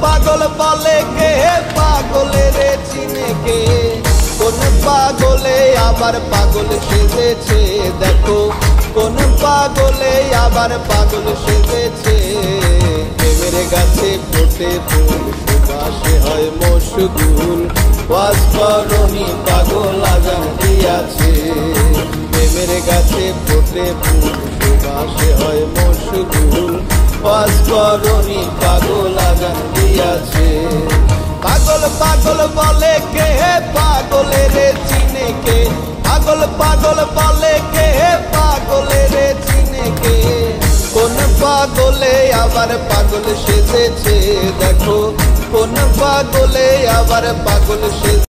পাগল বলে কে পাগলের চিনে কে কোন পাগলে আবার পাগল সেজেছে দেখো কোন পাগলে আবার পাগল সেজেছে প্রেমের গাছে ফোটে ফুল সুবাসে হয় মশগুল ওয়াজ করনি পাগল আজান দিয়াছে প্রেমের গাছে ফোটে ফুল সুবাসে হয় মশগুল ওয়াজ করনি পাগল আজান দিয়াছে পাগল পাগল বলে কে পাগলের চিনে কে পাগল পাগল বলে কে পাগলের চিনে কে কোন পাগলে আবার পাগল সেজেছে দেখো কোন পাগলে আবার পাগল সেজেছে।